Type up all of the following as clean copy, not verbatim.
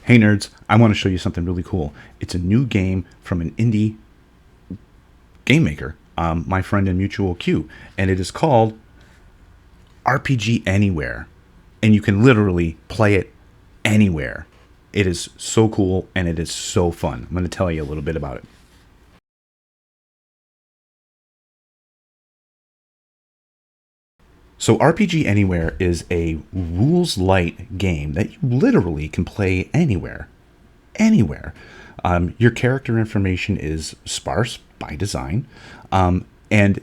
Hey nerds, I want to show you something really cool. It's a new game from an indie game maker, my friend and mutual Q, and it is called RPG Anywhere. And you can literally play it anywhere. It is so cool and it is so fun. I'm going to tell you a little bit about it. So RPG Anywhere is a rules light game that you literally can play anywhere. Anywhere. Your character information is sparse by design, and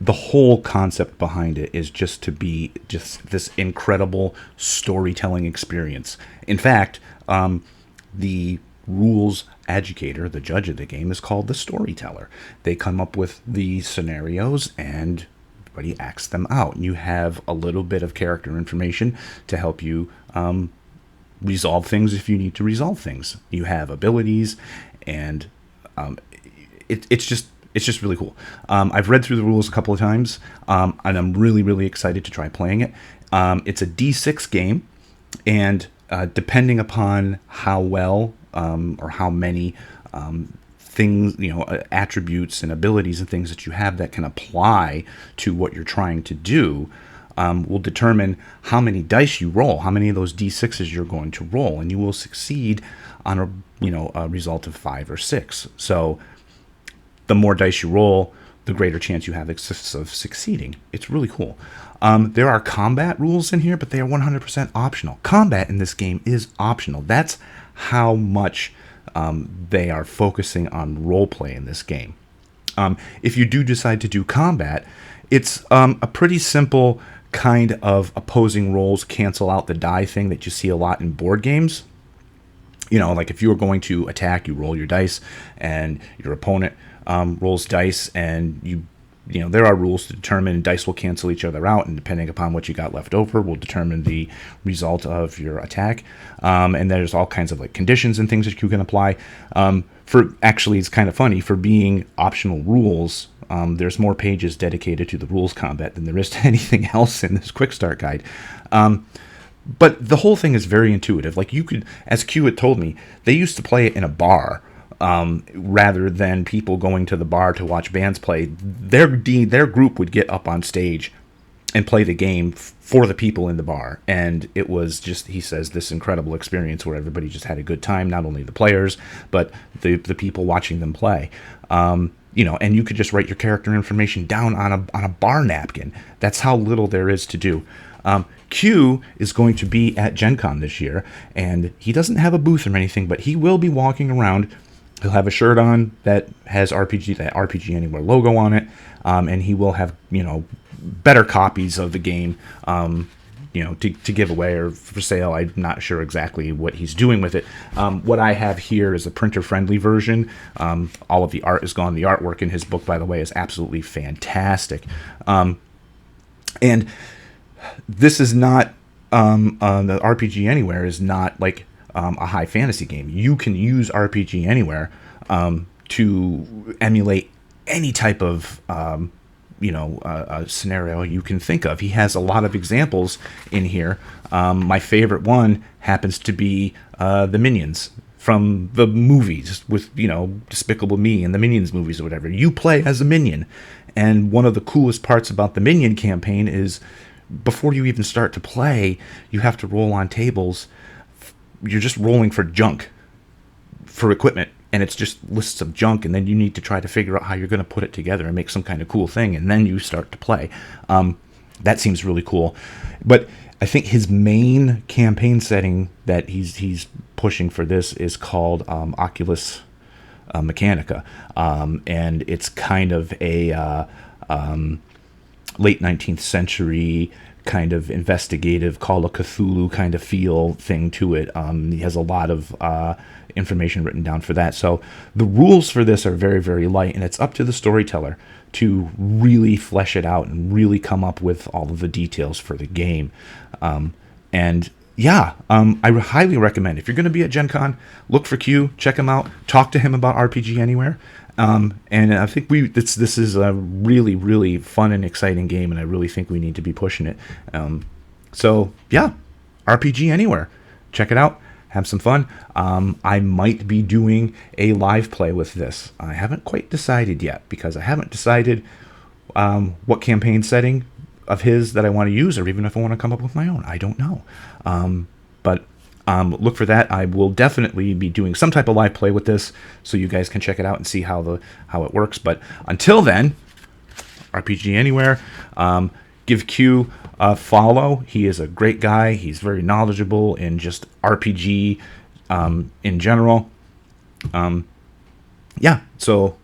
the whole concept behind it is just to be just this incredible storytelling experience. In fact, the rules educator, the judge of the game, is called the storyteller. They come up with the scenarios and everybody acts them out. And you have a little bit of character information to help you resolve things if you need to resolve things. You have abilities, and it's just really cool. I've read through the rules a couple of times, and I'm really excited to try playing it. It's a D6 game, and depending upon how well or how many things, attributes and abilities and things that you have that can apply to what you're trying to do, will determine how many dice you roll, how many of those D6s you're going to roll, and you will succeed on a result of 5 or 6. So the more dice you roll, the greater chance you have of succeeding. It's really cool. There are combat rules in here, but they are 100% optional. Combat in this game is optional. That's how much they are focusing on roleplay in this game. If you do decide to do combat, it's a pretty simple kind of opposing roles cancel out the die thing that you see a lot in board games. Like if you were going to attack, you roll your dice, and your opponent rolls dice, and there are rules to determine dice will cancel each other out, and depending upon what you got left over will determine the result of your attack. And there's all kinds of conditions and things that you can apply. It's kind of funny, for being optional rules, there's more pages dedicated to the rules combat than there is to anything else in this quick start guide. But the whole thing is very intuitive. You could, as Q had told me, they used to play it in a bar. Rather than people going to the bar to watch bands play, their group would get up on stage and play the game for the people in the bar. And it was just, he says, this incredible experience where everybody just had a good time, not only the players, but the people watching them play. And you could just write your character information down on a bar napkin. That's how little there is to do. Q is going to be at GenCon this year, and he doesn't have a booth or anything, but he will be walking around. He'll have a shirt on that has that RPG Anywhere logo on it, and he will have better copies of the game to give away or for sale. I'm not sure exactly what he's doing with it. What I have here is a printer-friendly version. All of the art is gone. The artwork in his book, by the way, is absolutely fantastic. And this is not the RPG Anywhere is not like a high fantasy game. You can use RPG Anywhere to emulate any type of scenario you can think of. He has a lot of examples in here. My favorite one happens to be the Minions from the movies with Despicable Me and the Minions movies or whatever. You play as a Minion, and one of the coolest parts about the Minion campaign is before you even start to play, you have to roll on tables. You're just rolling for junk, for equipment, and it's just lists of junk, and then you need to try to figure out how you're going to put it together and make some kind of cool thing, and then you start to play. That seems really cool. But I think his main campaign setting that he's pushing for this is called Oculus Mechanica, and it's kind of a late 19th century kind of investigative Call of Cthulhu kind of feel thing to it. He has a lot of information written down for that. So the rules for this are very light, and it's up to the storyteller to really flesh it out and really come up with all of the details for the game. I highly recommend, if you're going to be at GenCon, look for Q, check him out, talk to him about RPG Anywhere. And I think this is a really fun and exciting game, and I really think we need to be pushing it. RPG Anywhere. Check it out. have some fun. I might be doing a live play with this. I haven't quite decided yet because I haven't decided what campaign setting of his that I want to use, or even if I want to come up with my own. I don't know. But look for that. I will definitely be doing some type of live play with this, so you guys can check it out and see how it works. But until then, RPG Anywhere. Give Q a follow. He is a great guy. He's very knowledgeable in just RPG in general. Yeah, so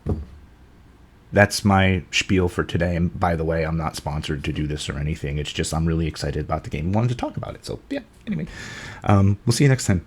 that's my spiel for today. And by the way, I'm not sponsored to do this or anything. It's just I'm really excited about the game. I wanted to talk about it. So yeah, anyway, we'll see you next time.